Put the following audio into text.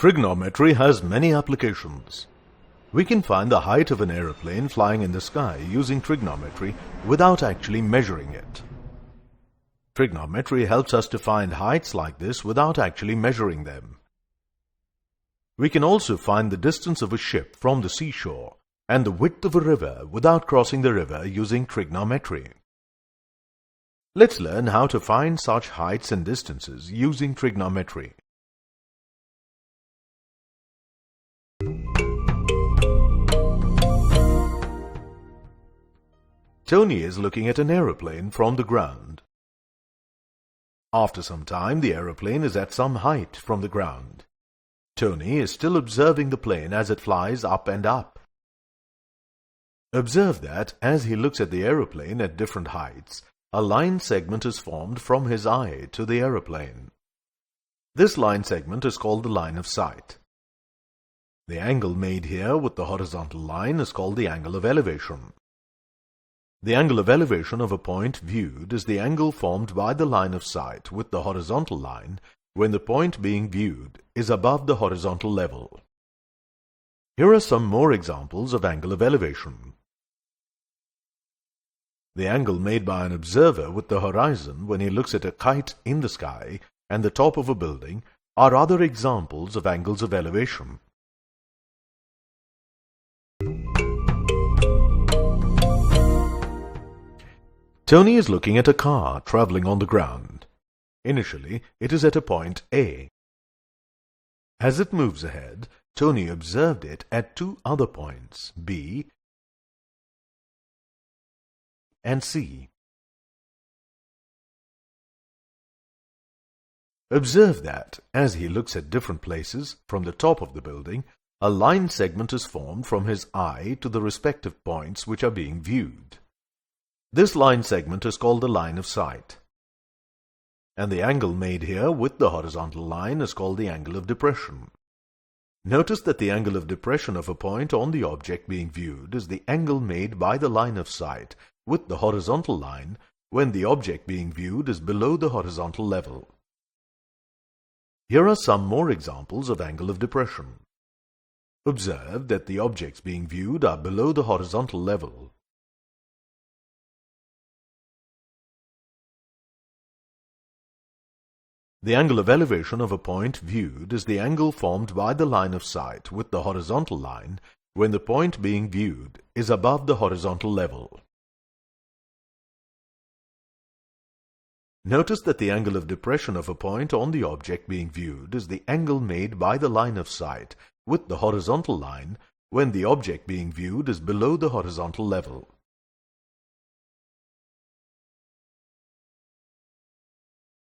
Trigonometry has many applications. We can find the height of an aeroplane flying in the sky using trigonometry without actually measuring it. Trigonometry helps us to find heights like this without actually measuring them. We can also find the distance of a ship from the seashore and the width of a river without crossing the river using trigonometry. Let's learn how to find such heights and distances using trigonometry. Tony is looking at an aeroplane from the ground. After some time, the aeroplane is at some height from the ground. Tony is still observing the plane as it flies up and up. Observe that as he looks at the aeroplane at different heights, a line segment is formed from his eye to the aeroplane. This line segment is called the line of sight. The angle made here with the horizontal line is called the angle of elevation. The angle of elevation of a point viewed is the angle formed by the line of sight with the horizontal line when the point being viewed is above the horizontal level. Here are some more examples of angle of elevation. The angle made by an observer with the horizon when he looks at a kite in the sky and the top of a building are other examples of angles of elevation. Tony is looking at a car traveling on the ground. Initially, it is at a point A. As it moves ahead, Tony observed it at two other points, B and C. Observe that, as he looks at different places from the top of the building, a line segment is formed from his eye to the respective points which are being viewed. This line segment is called the line of sight. And the angle made here with the horizontal line is called the angle of depression. Notice that the angle of depression of a point on the object being viewed is the angle made by the line of sight with the horizontal line when the object being viewed is below the horizontal level. Here are some more examples of angle of depression. Observe that the objects being viewed are below the horizontal level. The angle of elevation of a point viewed is the angle formed by the line of sight with the horizontal line when the point being viewed is above the horizontal level. Notice that the angle of depression of a point on the object being viewed is the angle made by the line of sight with the horizontal line when the object being viewed is below the horizontal level.